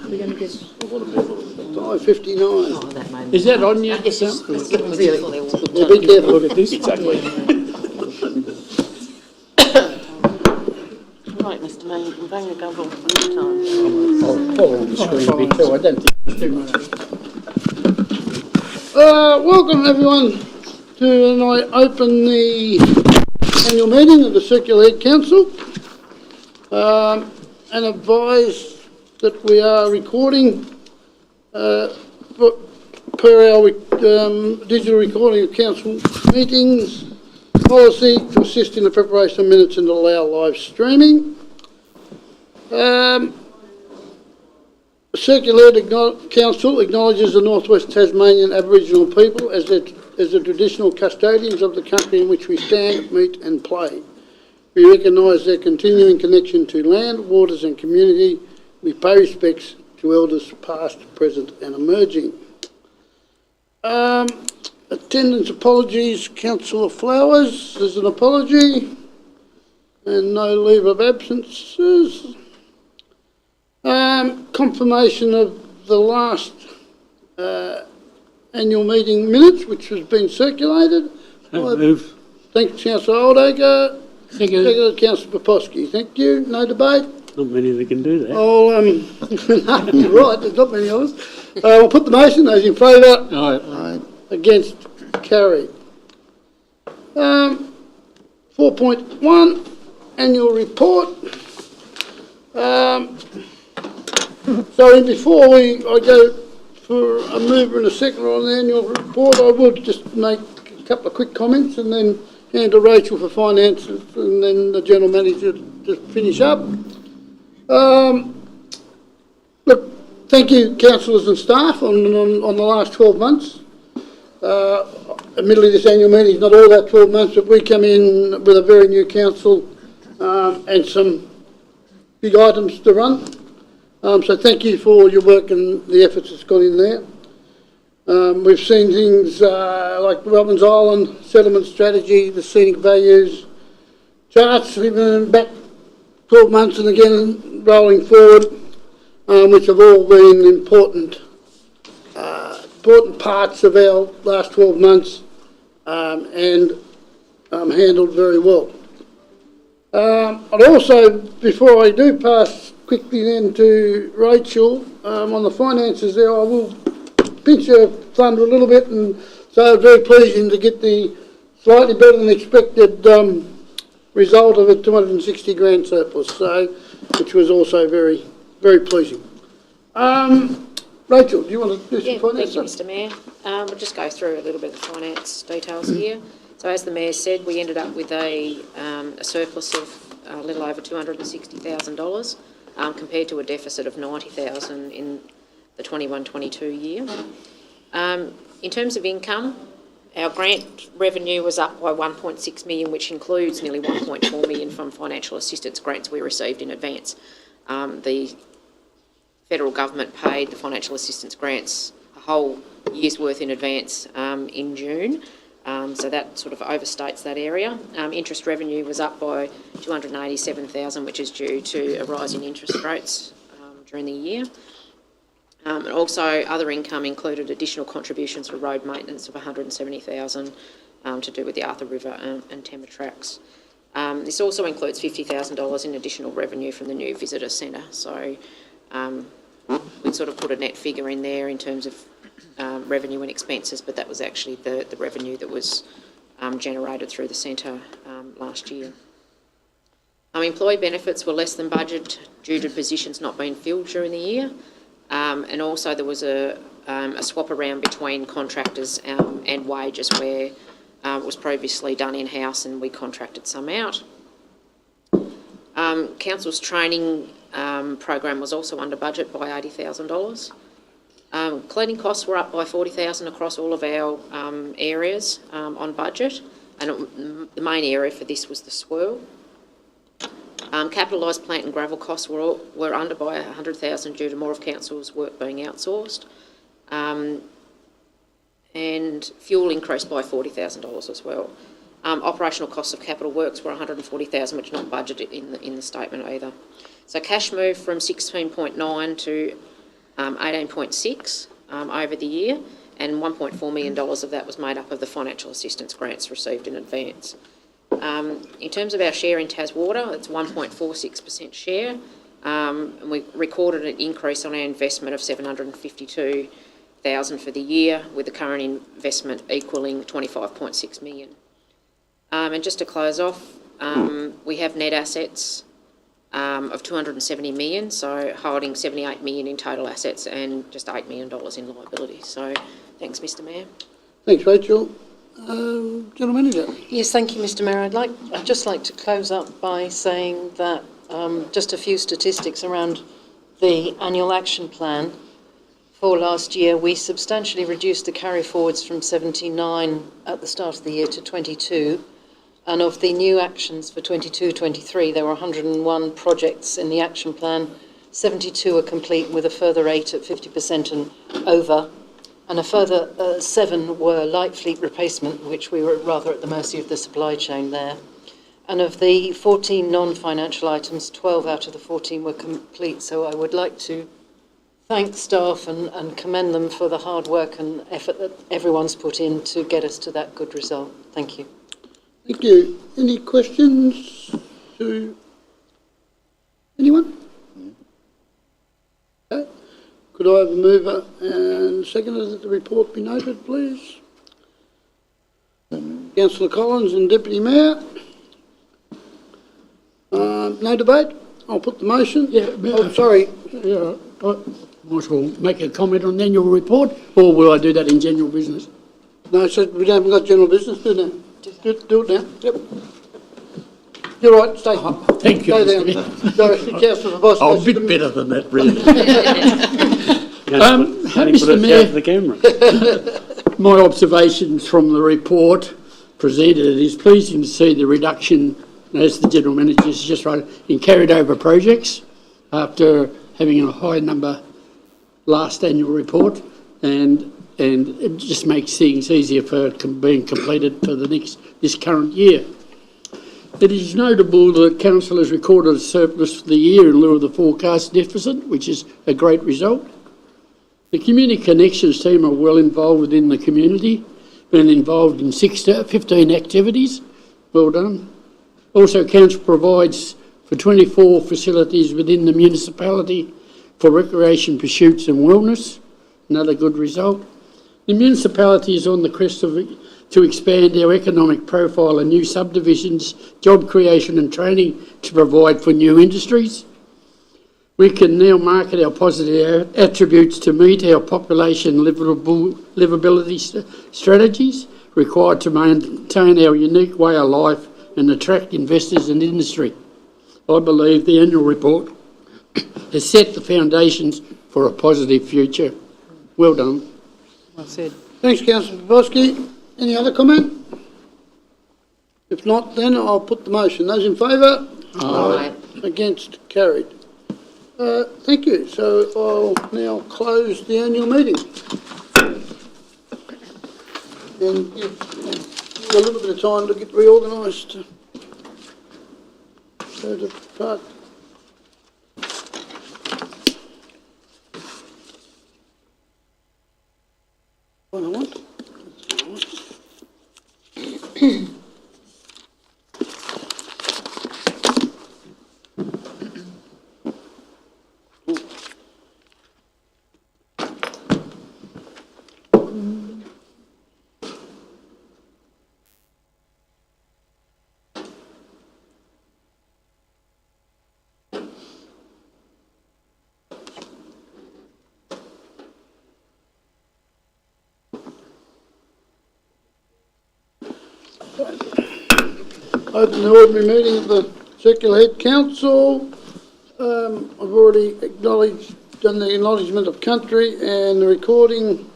We're going to get... 5:59. Oh, that made me... Is that on yet? This is really... Yeah, be careful. Look at this. Exactly. Right, Mr Mayor, you can bang the gavel one time. I'll follow the screen a bit too. I don't think it's too much. Welcome everyone to, and I open the annual meeting of the Circular Head Council and advise that we are recording per our digital recording of council meetings policy to assist in the preparation of minutes and allow live streaming. Circular Head Council acknowledges the Northwest Tasmanian Aboriginal people as the traditional custodians of the country in which we stand, meet and play. We recognise their continuing connection to land, waters and community. We pay respects to elders past, present and emerging. Attendance apologies, Councillor Flowers, there's an apology and no leave of absences. Confirmation of the last annual meeting minutes, which has been circulated. Move. Thanks, Councillor Oldacre. Thank you. Second, Councillor Poposky. Thank you. No debate. Not many that can do that. No, you're right, there's not many of us. We'll put the motion. Those in favour? Aye. Against? Carried. 4.1, annual report. So before I go for a mover and a second on the annual report, I would just make a couple of quick comments and then hand to Rachel for finances and then the General Manager to finish up. Look, thank you councillors and staff on the last 12 months. Admittedly this annual meeting is not all that 12 months, but we come in with a very new council and some big items to run. So thank you for all your work and the efforts that's gone in there. We've seen things like the Robins Island settlement strategy, the scenic values charts, even back 12 months and again rolling forward, which have all been important parts of our last 12 months and handled very well. I'd also, before I do pass quickly then to Rachel, on the finances there, I will pinch her thunder a little bit, and so it's very pleasing to get the slightly better than expected result of a 260 grand surplus, so which was also very, very pleasing. Rachel, do you want to do some finance? Thank you, Mr Mayor. We'll just go through a little bit of the finance details here. So as the Mayor said, we ended up with a surplus of a little over $260,000 compared to a deficit of $90,000 in the 21-22 year. In terms of income, our grant revenue was up by $1.6 million, which includes nearly $1.4 million from financial assistance grants we received in advance. The federal government paid the financial assistance grants a whole year's worth in advance in June. So that sort of overstates that area. Interest revenue was up by $287,000, which is due to a rise in interest rates during the year. And also other income included additional contributions for road maintenance of $170,000 to do with the Arthur River and Temba tracks. This also includes $50,000 in additional revenue from the new visitor centre. So we sort of put a net figure in there in terms of revenue and expenses, but that was actually the revenue that was generated through the centre last year. Employee benefits were less than budget due to positions not being filled during the year, and also there was a swap around between contractors and wages where it was previously done in-house and we contracted some out. Council's training program was also under budget by $80,000. Cleaning costs were up by $40,000 across all of our areas on budget, and the main area for this was the swirl. Capitalised plant and gravel costs were under by $100,000 due to more of council's work being outsourced, and fuel increased by $40,000 as well. Operational costs of capital works were $140,000, which not budgeted in the statement either. So cash moved from 16.9 to 18.6 over the year, and $1.4 million of that was made up of the financial assistance grants received in advance. In terms of our share in Taswater, it's 1.46% share, and we recorded an increase on our investment of $752,000 for the year, with the current investment equaling $25.6 million. And just to close off, we have net assets of $270 million, so holding $78 million in total assets and just $8 million in liabilities. So thanks, Mr Mayor. Thanks, Rachel. General Manager. Yes, thank you, Mr Mayor. I'd just like to close up by saying that just a few statistics around the annual action plan. For last year, we substantially reduced the carry forwards from 79 at the start of the year to 22. And of the new actions for 22-23, there were 101 projects in the action plan. 72 are complete, with a further 8 at 50% and over. And a further 7 were light fleet replacement, which we were rather at the mercy of the supply chain there. And of the 14 non-financial items, 12 out of the 14 were complete. So I would like to thank staff and commend them for the hard work and effort that everyone's put in to get us to that good result. Thank you. Thank you. Any questions to anyone? Okay. Could I have a mover and seconder that the report be noted, please? Councillor Collins and Deputy Mayor. No debate? I'll put the motion. Yeah, oh, sorry. Yeah, I might as well make a comment on the annual report, or will I do that in general business? No, so we haven't got general business, do we? Do it now. Yep. You're right, stay. Thank you. Stay down. Sorry, Councillor Boss. Oh, a bit better than that, really. Mr Mayor, the camera. my observations from the report presented, it is pleasing to see the reduction, as the General Manager has just right, in carried over projects after having a high number last annual report, and it just makes things easier for being completed for this current year. It is notable that Council has recorded a surplus for the year in lieu of the forecast deficit, which is a great result. The Community Connections team are well involved within the community, been involved in 6 to 15 activities. Well done. Also, Council provides for 24 facilities within the municipality for recreation pursuits and wellness. Another good result. The municipality is on the crest to expand our economic profile and new subdivisions, job creation and training to provide for new industries. We can now market our positive attributes to meet our population livability strategies required to maintain our unique way of life and attract investors and industry. I believe the annual report has set the foundations for a positive future. Well done. Well said. Thanks, Councillor Babowski. Any other comment? If not, then I'll put the motion. Those in favour? Aye. Against? Carried. Thank you. So I'll now close the annual meeting. And give a little bit of time to get reorganised. So to part. What I want. Open the ordinary meeting of the Circular Head Council. I've already done the acknowledgement of country and the recording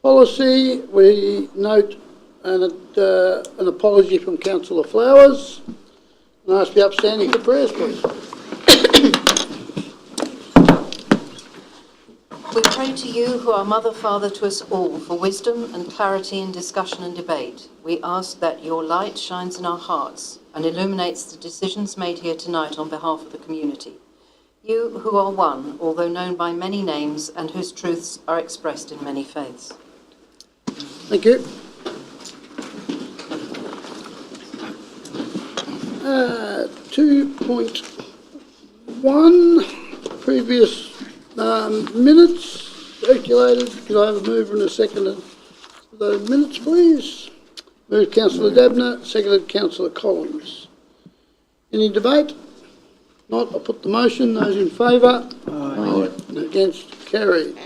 policy. We note an apology from Councillor Flowers. And ask the upstanding for prayers, please. We pray to you, who are Mother, Father to us all, for wisdom and clarity in discussion and debate. We ask that your light shines in our hearts and illuminates the decisions made here tonight on behalf of the community. You who are one, although known by many names, and whose truths are expressed in many faiths. Thank you. 2.1, previous minutes circulated. Could I have a mover and a seconder for those minutes, please? Moved Councillor Dabner, seconded Councillor Collins. Any debate? Not, I'll put the motion. Those in favour? Aye. Against? Carried.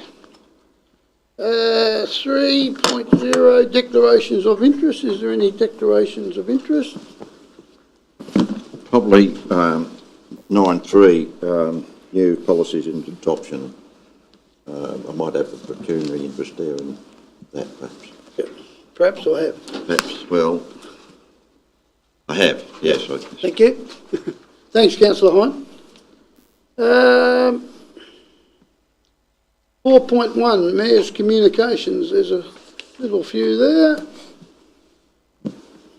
3.0, declarations of interest. Is there any declarations of interest? Probably 9.3, new policies and adoption. I might have a pecuniary interest there in that, perhaps. Yeah. Perhaps I have. Perhaps, well, I have, yes. Thank you. Thanks, Councillor Hine. 4.1, Mayor's Communications. There's a little few there. Are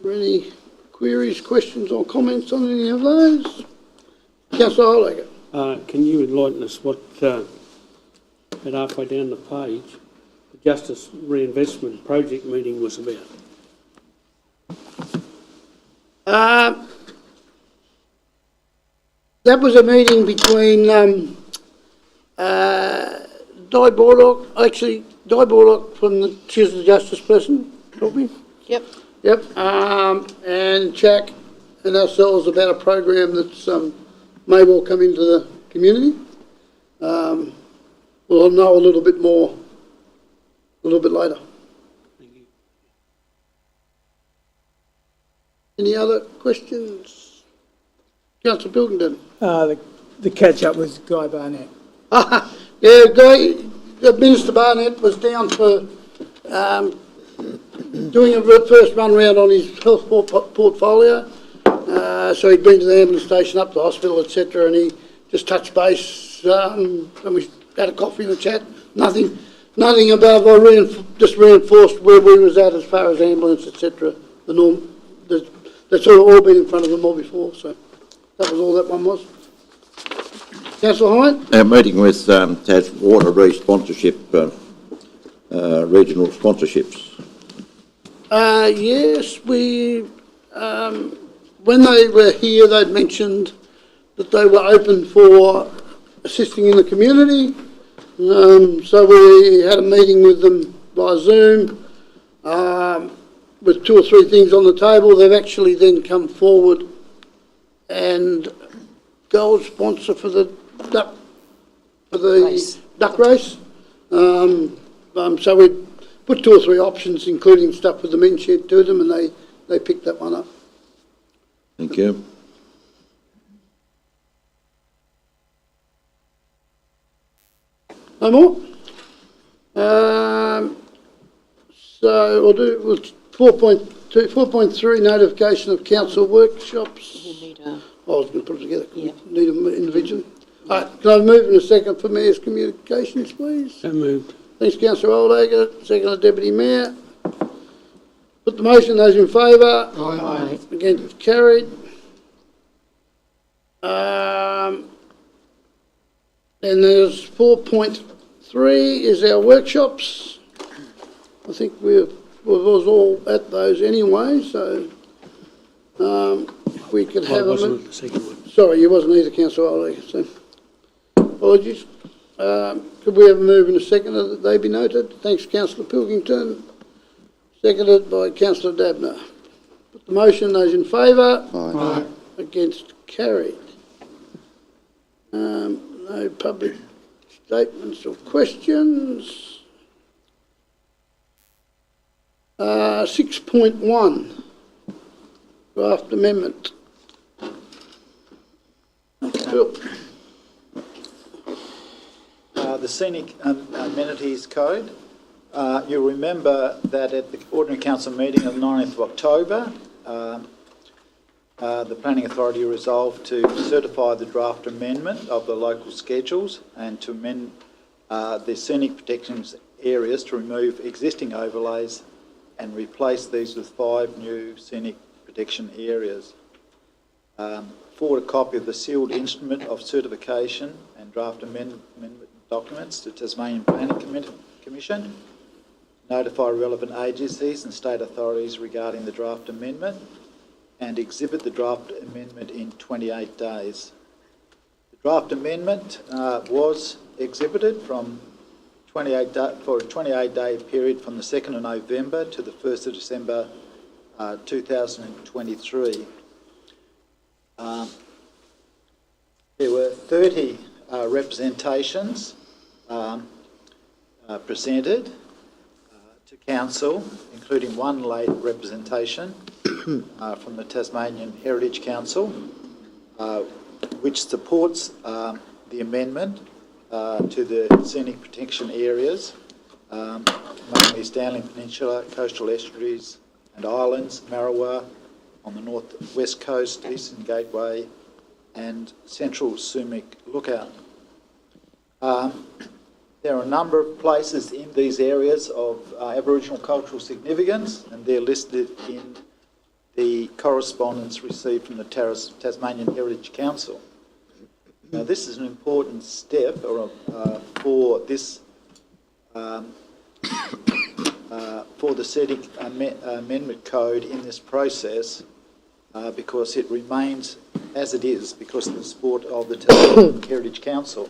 there any queries, questions or comments on any of those? Councillor Hollaker. Can you enlighten us what, about halfway down the page, the Justice Reinvestment Project meeting was about? That was a meeting between Di Borlock, Di Borlock she's the justice person, probably. Yep. Yep, and Jack and ourselves about a program that's may well come into the community. We'll know a little bit more a little bit later. Thank you. Any other questions? Councillor Pilkington. The catch-up was Guy Barnett. Yeah, Minister Barnett was down for doing a first run round on his health portfolio. So he'd been to the ambulance station, up to the hospital, etc., and he just touched base, and we had a coffee and a chat. Nothing above. Just reinforced where we was at as far as ambulance, etc. The norm. That's all been in front of them all before. So that was all that one was. Councillor Hine. Our meeting with Tas Water sponsorship, regional sponsorships. Yes, we. When they were here, they'd mentioned that they were open for assisting in the community. So we had a meeting with them via Zoom with 2 or 3 things on the table. They've actually then come forward and gold sponsor for the duck race. So we put 2 or 3 options, including stuff with the men's shed, to them, and they picked that one up. Thank you. No more? So we'll do 4.2, 4.3, notification of council workshops. We need a... I was going to put it together. Yeah. Need them individually. All right, can I move in a second for Mayor's Communications, please? So moved. Thanks, Councillor Oldacre. Second, Deputy Mayor. Put the motion. Those in favour? Aye. Against? Carried. Then there's 4.3 is our workshops. I think we was all at those anyway, so if we could have I a... wasn't at the second one. Sorry, you wasn't either, Councillor Oldacre, so apologies. Could we have a move in a second that they be noted? Thanks, Councillor Pilkington. Seconded by Councillor Dabner. Put the motion. Those in favour? Aye. Against? Carried. No public statements or questions. 6.1, draft amendment. Bill. The Scenic Amenities Code. You'll remember that at the Ordinary Council meeting on the 9th of October, the Planning Authority resolved to certify the draft amendment of the local schedules and to amend the scenic protections areas to remove existing overlays and replace these with 5 new scenic protection areas. forward a copy of the sealed instrument of certification and draft amendment documents to Tasmanian Planning Commission, notify relevant agencies and state authorities regarding the draft amendment, and exhibit the draft amendment in 28 days. The draft amendment was exhibited from for a 28-day period from the 2nd of November to the 1st of December 2023. There were 30 representations presented to Council, including one late representation from the Tasmanian Heritage Council, which supports the amendment to the scenic protection areas, mainly Stanley Peninsula, coastal estuaries and islands, Marrawa on the north-west coast, Eastern Gateway and Central Sumac Lookout. There are a number of places in these areas of Aboriginal cultural significance, and they're listed in the correspondence received from the Tasmanian Heritage Council. Now, this is an important step for this for the Scenic Amendment Code in this process, because it remains as it is because of the support of the Tasmanian Heritage Council.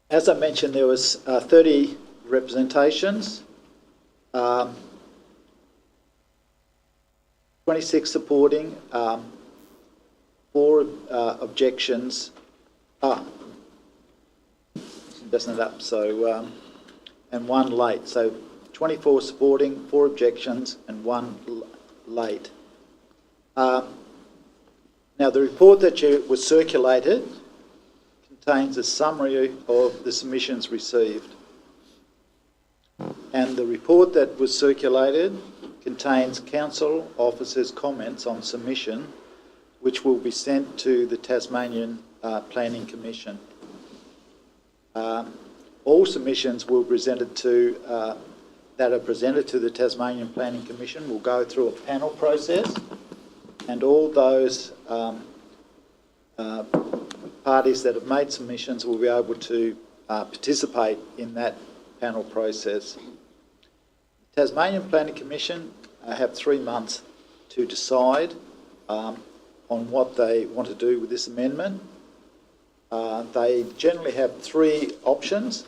As I mentioned, there was 30 representations, 26 supporting, 4 objections. Doesn't it up? So, and 1 late. So 24 supporting, 4 objections, and 1 late. Now, the report that was circulated contains a summary of the submissions received. And the report that was circulated contains council officers' comments on submission, which will be sent to the Tasmanian Planning Commission. All submissions will presented to that are presented to the Tasmanian Planning Commission will go through a panel process, and all those parties that have made submissions will be able to participate in that panel process. The Tasmanian Planning Commission have 3 months to decide on what they want to do with this amendment. They generally have 3 options.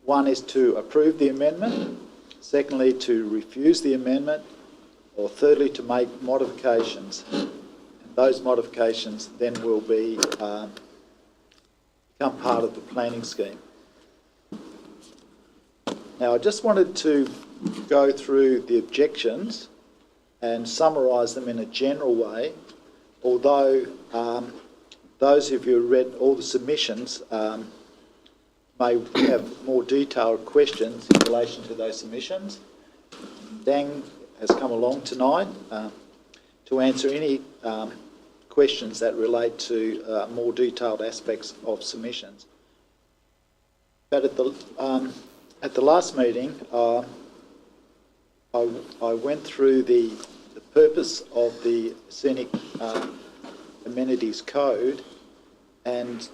One is to approve the amendment, secondly to refuse the amendment, or thirdly to make modifications. And those modifications then will become part of the planning scheme. Now, I just wanted to go through the objections and summarise them in a general way, although those of you who read all the submissions may have more detailed questions in relation to those submissions. Dang has come along tonight to answer any questions that relate to more detailed aspects of submissions. But at the last meeting, I went through the purpose of the Scenic Amenities Code and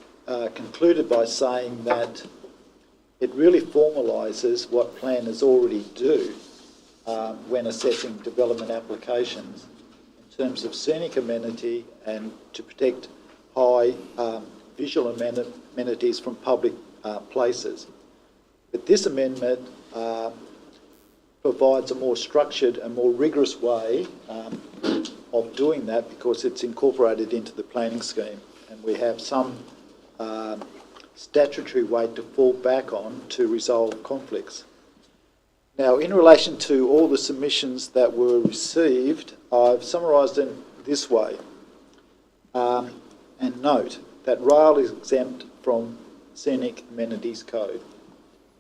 concluded by saying that it really formalises what planners already do when assessing development applications in terms of scenic amenity and to protect high visual amenities from public places. But this amendment provides a more structured and more rigorous way of doing that because it's incorporated into the planning scheme, and we have some statutory weight to fall back on to resolve conflicts. Now, in relation to all the submissions that were received, I've summarised them this way. And note that rail is exempt from Scenic Amenities Code.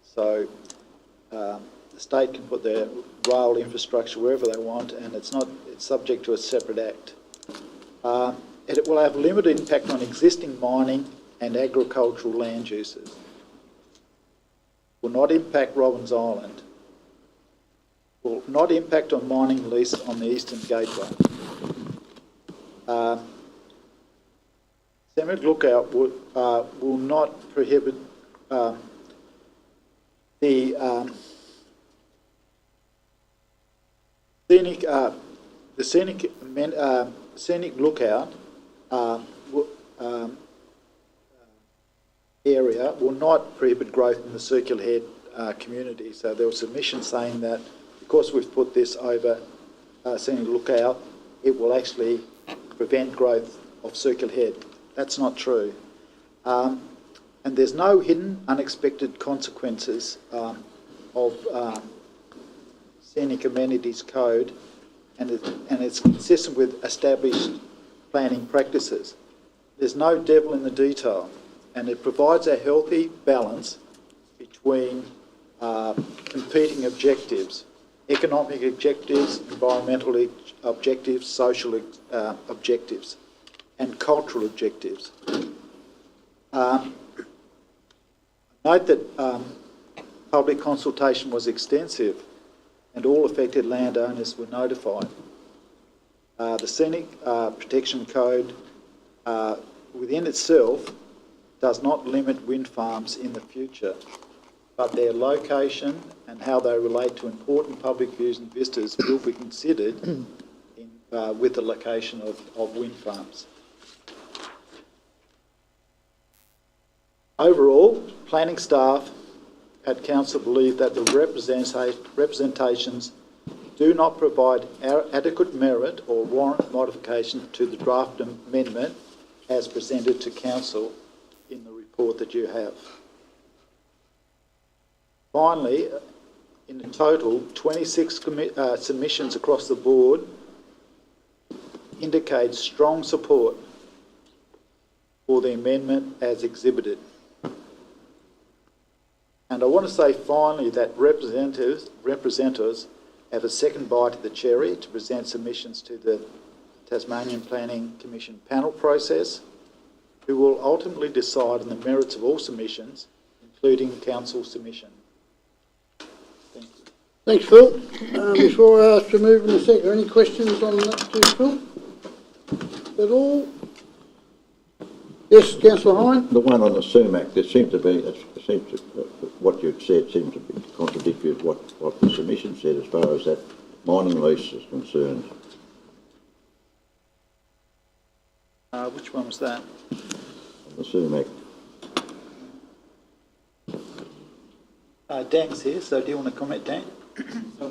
So the state can put their rail infrastructure wherever they want, and it's subject to a separate act. It will have limited impact on existing mining and agricultural land uses. Will not impact Robbins Island. will not impact on mining lease on the Eastern Gateway. Scenic Lookout will not prohibit the scenic lookout area will not prohibit growth in the Circular Head community. So there was submission saying that because we've put this over scenic lookout, it will actually prevent growth of Circular Head. That's not true. And there's no hidden unexpected consequences of Scenic Amenities Code, and it's consistent with established planning practices. There's no devil in the detail, and it provides a healthy balance between competing objectives: economic objectives, environmental objectives, social objectives, and cultural objectives. Note that public consultation was extensive and all affected landowners were notified. The Scenic Protection Code within itself does not limit wind farms in the future, but their location and how they relate to important public views and vistas will be considered with the location of wind farms. Overall, planning staff at Council believe that the representations do not provide adequate merit or warrant modification to the draft amendment as presented to Council in the report that you have. Finally, in total, 26 submissions across the board indicate strong support for the amendment as exhibited. And I want to say finally that representatives have a second bite at the cherry to present submissions to the Tasmanian Planning Commission panel process, who will ultimately decide on the merits of all submissions, including council submission. Thank you. Thanks, Phil. Before I ask to move in a second, any questions on that to Phil? At all? Yes, Councillor Hine? The one on the sumac, there seems to be, what you've said seems to be contradictory with what the submission said as far as that mining lease is concerned. Which one was that? The sumac. Dan's here, so do you want to comment, Dan? So,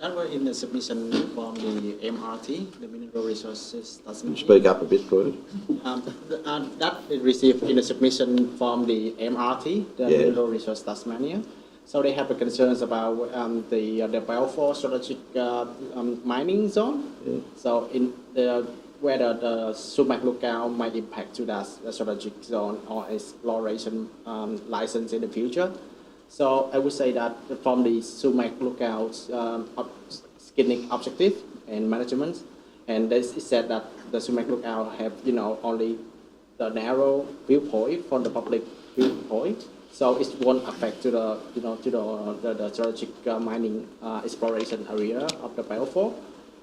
that was in the submission from the MRT, the Mineral Resources Tasmania. Speak up a bit, please. That is received in the submission from the MRT, the Mineral Resources Tasmania. So they have concerns about the Balfour strategic mining zone. Yeah. So in whether the Sumac lookout might impact to that strategic zone or exploration license in the future. So I would say that from the Sumac lookout's scenic objective and management, and it said that the Sumac lookout have only the narrow viewpoint from the public viewpoint, so it won't affect to the the strategic mining exploration area of the Balfour.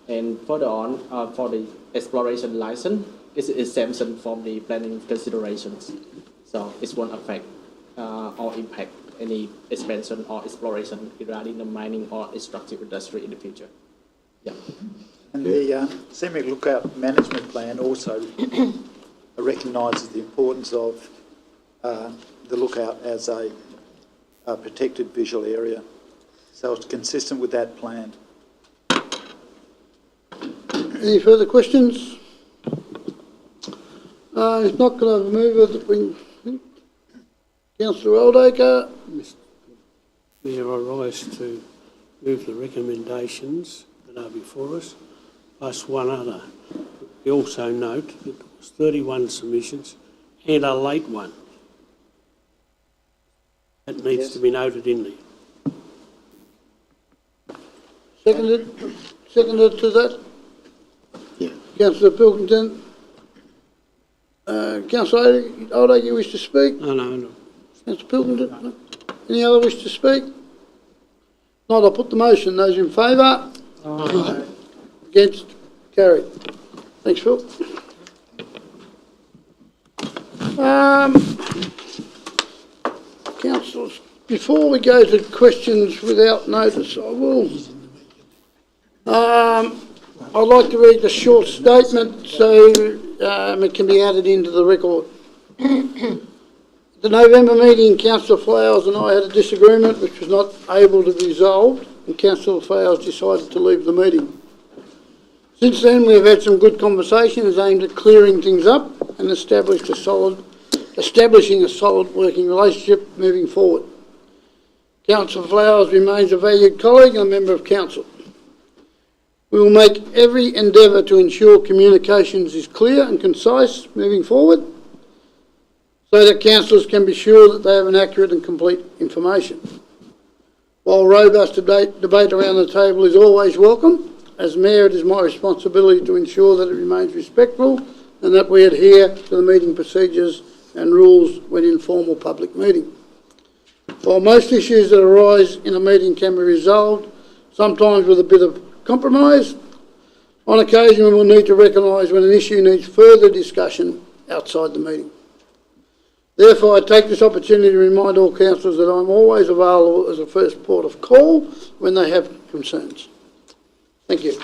And further on, for the exploration license, it's exemption from the planning considerations, so it won't affect or impact any expansion or exploration regarding the mining or extractive industry in the future. Yeah. And the Scenic Lookout Management Plan also recognises the importance of the lookout as a protected visual area. So it's consistent with that plan. Any further questions? If not, can I have a mover that we... Councillor Oldacre? Mayor, I rise to move the recommendations that are before us, plus one other. We also note that there was 31 submissions and a late one. That needs to be noted in there. Seconded to that? Yeah. Councillor Pilkington? Councillor Oldacre, you wish to speak? No. Councillor Pilkington? No? Any other wish to speak? Not, I'll put the motion. Those in favour? Aye. Against? Carried. Thanks, Phil. Councillors, before we go to questions without notice, I'd like to read a short statement so it can be added into the record. The November meeting, Councillor Flowers and I had a disagreement which was not able to be resolved, and Councillor Flowers decided to leave the meeting. Since then, we've had some good conversations aimed at clearing things up and establishing a solid working relationship moving forward. Councillor Flowers remains a valued colleague and a member of council. We will make every endeavour to ensure communications is clear and concise moving forward, so that councillors can be sure that they have an accurate and complete information. While robust debate around the table is always welcome, as Mayor it is my responsibility to ensure that it remains respectful and that we adhere to the meeting procedures and rules when in formal public meeting. While most issues that arise in a meeting can be resolved, sometimes with a bit of compromise, on occasion we will need to recognise when an issue needs further discussion outside the meeting. Therefore, I take this opportunity to remind all councillors that I'm always available as a first port of call when they have concerns. Thank you.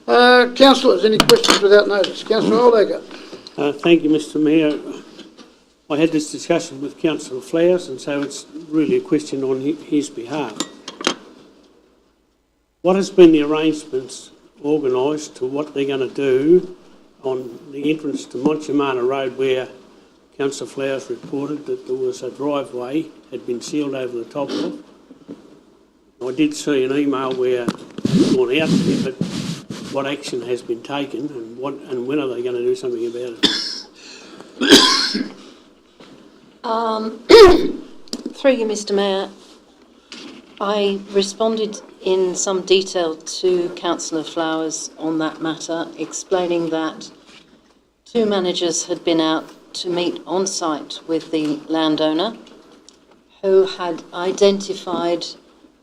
Councillors, any questions without notice? Councillor Oldacre. Thank you, Mr Mayor. I had this discussion with Councillor Flowers, and so it's really a question on his behalf. What has been the arrangements organised to what they're going to do on the entrance to Monchamana Road, where Councillor Flowers reported that there was a driveway had been sealed over the top of? I did see an email where it's gone out there, but what action has been taken and when are they going to do something about it? Through you, Mr Mayor, I responded in some detail to Councillor Flowers on that matter, explaining that 2 managers had been out to meet on site with the landowner, who had identified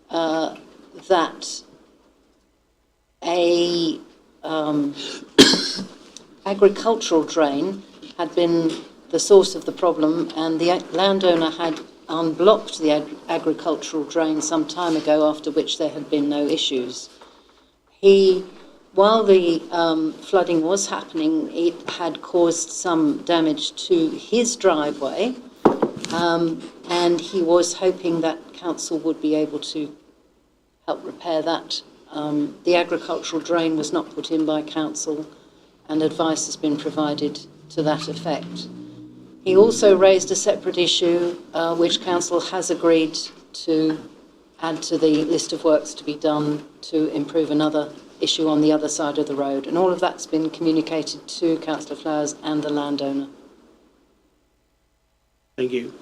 that a agricultural drain had been the source of the problem, and the landowner had unblocked the agricultural drain some time ago, after which there had been no issues. While the flooding was happening, it had caused some damage to his driveway, and he was hoping that council would be able to help repair that. The agricultural drain was not put in by council, and advice has been provided to that effect. He also raised a separate issue which council has agreed to add to the list of works to be done to improve another issue on the other side of the road, and all of that's been communicated to Councillor Flowers and the landowner. Thank you.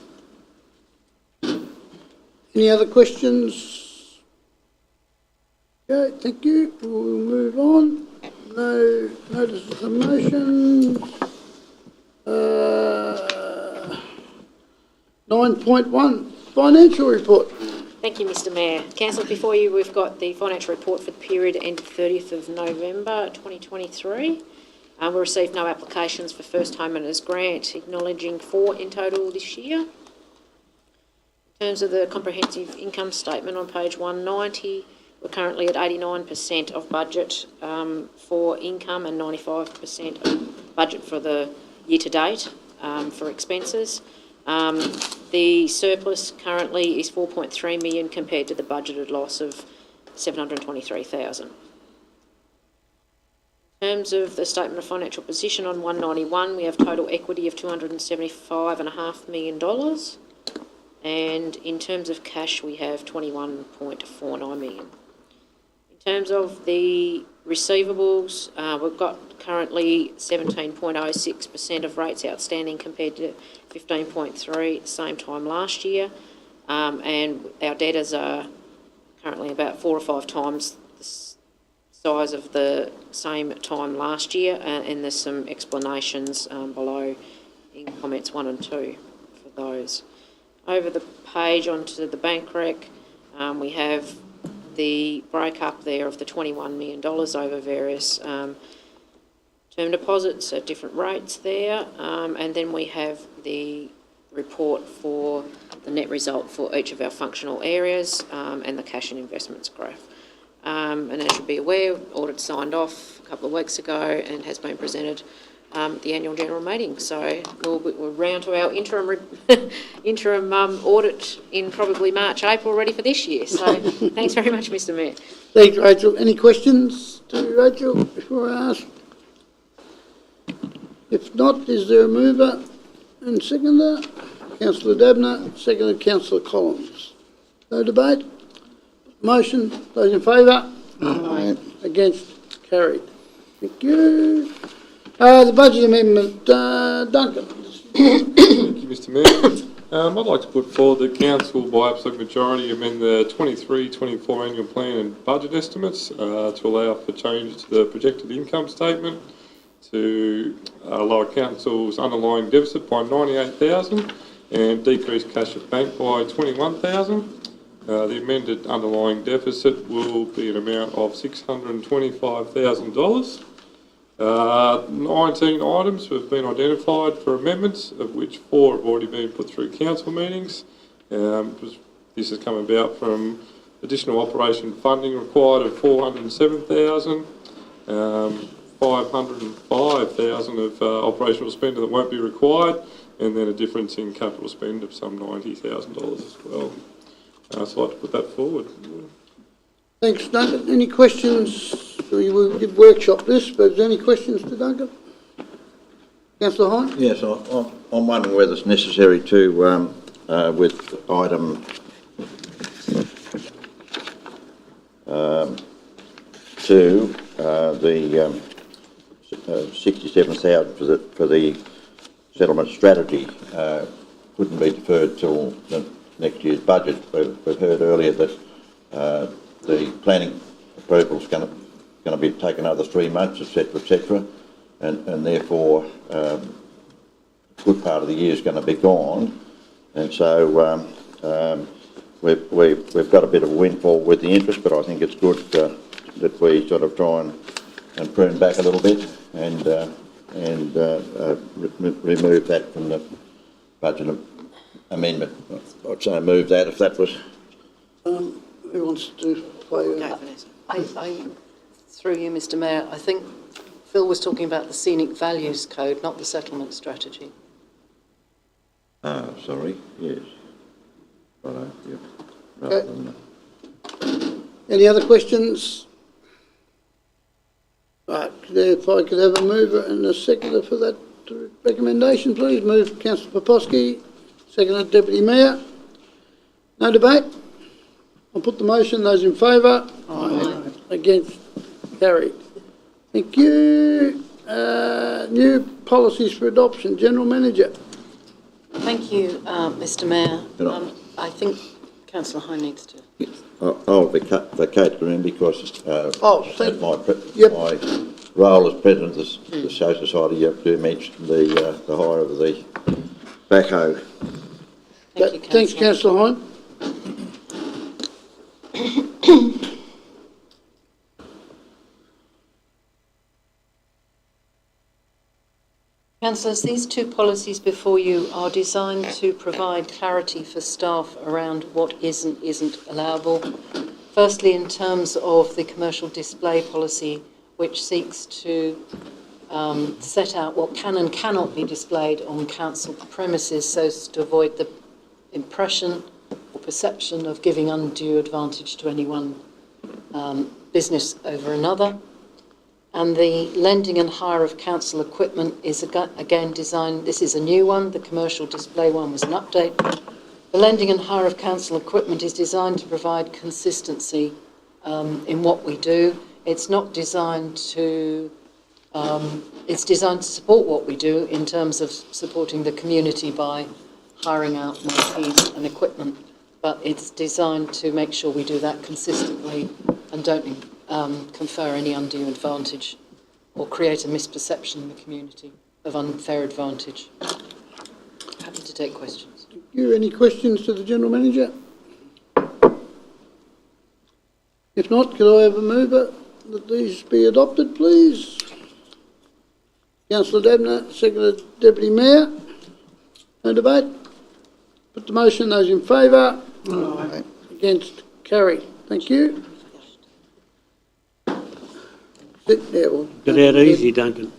Any other questions? Okay, thank you. We'll move on. No notices of motions. 9.1, financial report. Thank you, Mr Mayor. Council, before you, we've got the financial report for the period ended 30th of November 2023. We received no applications for first homeowners grant, acknowledging 4 in total this year. In terms of the comprehensive income statement on page 190, we're currently at 89% of budget for income and 95% of budget for the year to date for expenses. The surplus currently is 4.3 million compared to the budgeted loss of 723,000. In terms of the statement of financial position on 191, we have total equity of $275.5 million. And in terms of cash, we have 21.49 million. In terms of the receivables, we've got currently 17.06% of rates outstanding compared to 15.3% at the same time last year. And our debtors are currently about 4 or 5 times the size of the same time last year. And there's some explanations below in comments 1 and 2 for those. Over the page onto the bank rec, We have the break-up there of the $21 million over various term deposits at different rates there. And then we have the report for the net result for each of our functional areas and the cash and investments graph. And as you'll be aware, audit signed off a couple of weeks ago and has been presented at the annual general meeting. So we're round to our interim audit in probably March, April, ready for this year. So thanks very much, Mr. Mayor. Thanks, Rachel. Any questions to Rachel before I ask? If not, is there a mover and seconder? Councillor Dabner, seconded Councillor Collins. No debate? Motion, those in favour? Aye. Against? Carried. Thank you. The budget amendment, Duncan. Thank you, Mr Mayor. I'd like to put forward that Council by absolute majority amend the 23-24 annual plan and budget estimates to allow for change to the projected income statement to lower Council's underlying deficit by $98,000 and decrease cash at bank by $21,000. The amended underlying deficit will be an amount of $625,000. 19 items have been identified for amendments, of which 4 have already been put through council meetings. This has come about from additional operation funding required of $407,000, 505,000 of operational spend that won't be required, and then a difference in capital spend of some $90,000 as well. So I'd like to put that forward. Thanks, Duncan. Any questions? We will give workshop this, but is there any questions to Duncan? Councillor Hine? Yes, I'm wondering whether it's necessary to, with item 2, the 67,000 for the settlement strategy couldn't be deferred till the next year's budget. We've heard earlier that the planning approval is going to be taken another 3 months, etc., and therefore a good part of the year is going to be gone, and so we've got a bit of a windfall with the interest, but I think it's good that we sort of try and prune back a little bit and remove that from the budget amendment. I'd say move that if that was. Who wants to play? No, Vanessa. I through you, Mr Mayor, I think Phil was talking about the scenic values code, not the settlement strategy. Ah, sorry, yes. Righto, yeah. Okay. Any other questions? Right, if I could have a mover and a seconder for that recommendation, please. Move Councillor Poposky, seconded Deputy Mayor. No debate? I'll put the motion. Those in favour? Aye. Against? Carried. Thank you. New policies for adoption. General Manager. Thank you, Mr Mayor. I think Councillor Hine needs to. I'll vacate the room because my role as president of the Show Society, you have to mention the hire of the backhoe. Thank you, Thanks, Councillor Hine. Councillors, these 2 policies before you are designed to provide clarity for staff around what is and isn't allowable. Firstly, in terms of the commercial display policy, which seeks to set out what can and cannot be displayed on council premises so as to avoid the impression or perception of giving undue advantage to any one business over another. And the lending and hire of council equipment is again designed, this is a new one, the commercial display one was an update. The lending and hire of council equipment is designed to provide consistency in what we do. It's not designed to, it's designed to support what we do in terms of supporting the community by hiring out marquees and equipment, but it's designed to make sure we do that consistently and don't confer any undue advantage or create a misperception in the community of unfair advantage. Happy to take questions. Any questions to the General Manager? If not, could I have a mover that these be adopted, please? Councillor Dabner, seconded Deputy Mayor. No debate? Put the motion, those in favour? Aye. Against? Carry. Thank you. Sit there. Well, Got out easy, Duncan.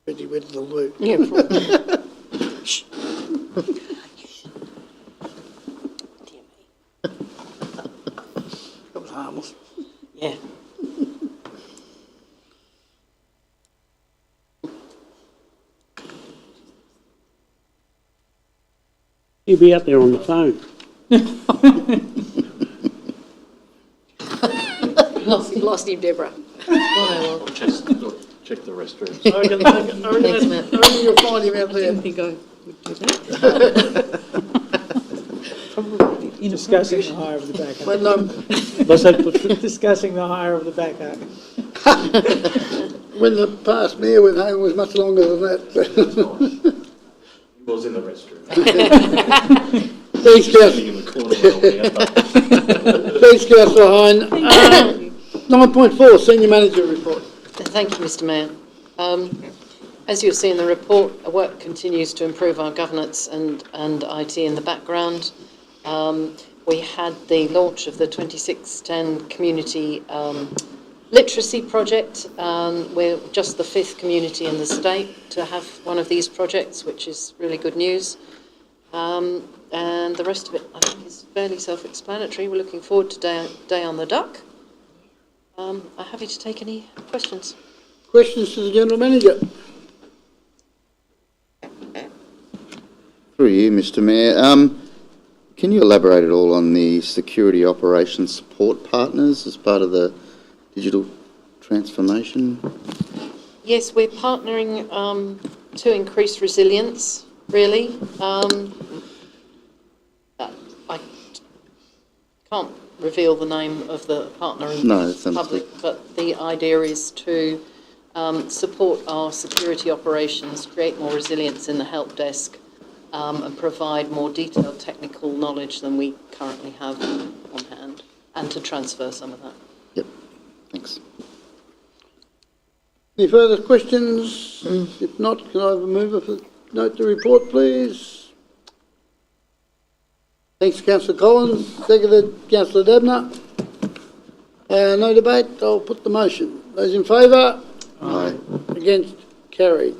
Ready with the loot. Yeah, That was harmless. yeah. He'll be up there on the phone. Lost him, Deborah. Oh, well. Check the restrooms. I reckon Thanks, Matt. you'll find him out there. think I would do that. Discussing the hire of the backhoe. When, What's that? Discussing the hire of the backhoe. when the past mayor went home was much longer than that. He was in the restroom. Thanks, Councillor. Sitting in the corner helping out. Thanks, Councillor Hine. 9.4, Senior Manager Report. Thank you, Mr Mayor. As you'll see in the report, our work continues to improve our governance and IT in the background. We had the launch of the 2610 Community Literacy Project. We're just the 5th community in the state to have one of these projects, which is really good news. And the rest of it, I think, is fairly self-explanatory. We're looking forward to Day on the Duck. I'm happy to take any questions. Questions to the General Manager? Through you, Mr Mayor. Can you elaborate at all on the security operations support partners as part of the digital transformation? Yes, we're partnering to increase resilience, really. I can't reveal the name of the partner in No, that's public, understood. but the idea is to support our security operations, create more resilience in the help desk, and provide more detailed technical knowledge than we currently have on hand, and to transfer some of that. Yep, thanks. Any further questions? If not, can I have a mover for note the report, please? Thanks, Councillor Collins. Seconded, Councillor Dabner. No debate. I'll put the motion. Those in favour? Aye. Against? Carried.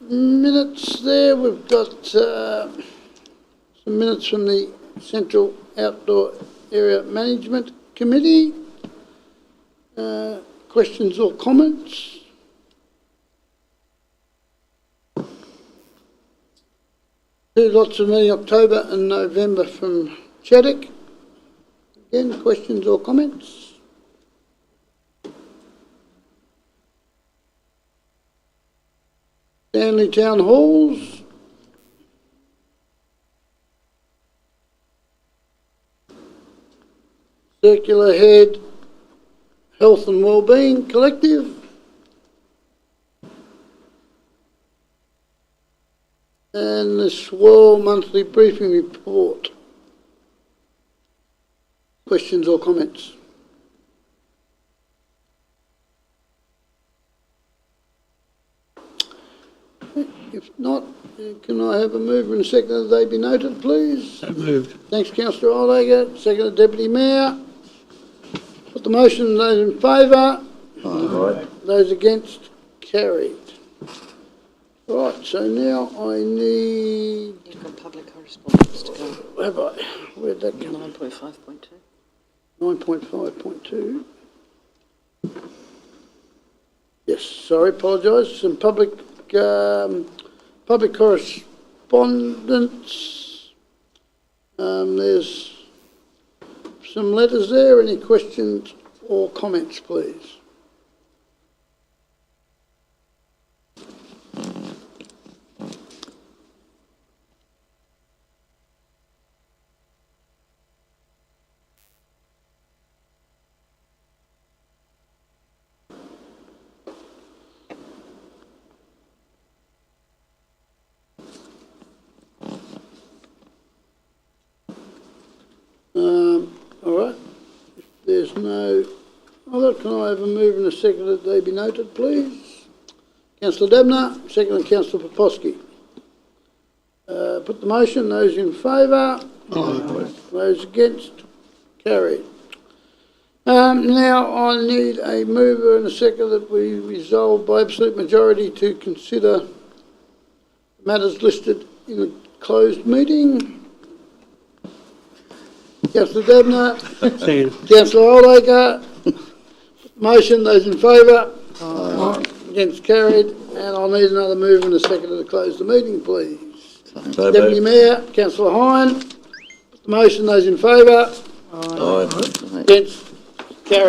Minutes there. We've got some minutes from the Central Outdoor Area Management Committee. Questions or comments? Two lots of meeting October and November from Chaddock. Again, questions or comments? Stanley Town Halls. Circular Head Health and Wellbeing Collective. And the Swirl Monthly Briefing Report. Questions or comments? If not, can I have a mover and seconder that they be noted, please? So moved. Thanks, Councillor Oldacre. Seconded, Deputy Mayor. Put the motion, those in favour? Aye. Those against? Carried. Right, so now I need... You've got public correspondence to go. Have I? Where'd that come? 9.5.2. 9.5.2. Yes, sorry, apologise. Some public correspondence. There's some letters there. Any questions or comments, please? no other, can I have a move and a second that they be noted, please? Councillor Debner, second Councillor Poposky. Put the motion, those in favour? Aye. Those against? Carried. Now I need a mover and a second that we resolve by absolute majority to consider matters listed in a closed meeting. Councillor Debner, Second. Councillor Oldacre. Motion, those in favour? Aye. Against, carried. And I'll need another mover and a second to close the meeting, please. So Deputy moved. Mayor, Councillor Hine. Motion, those in favour? Aye. Against, carried.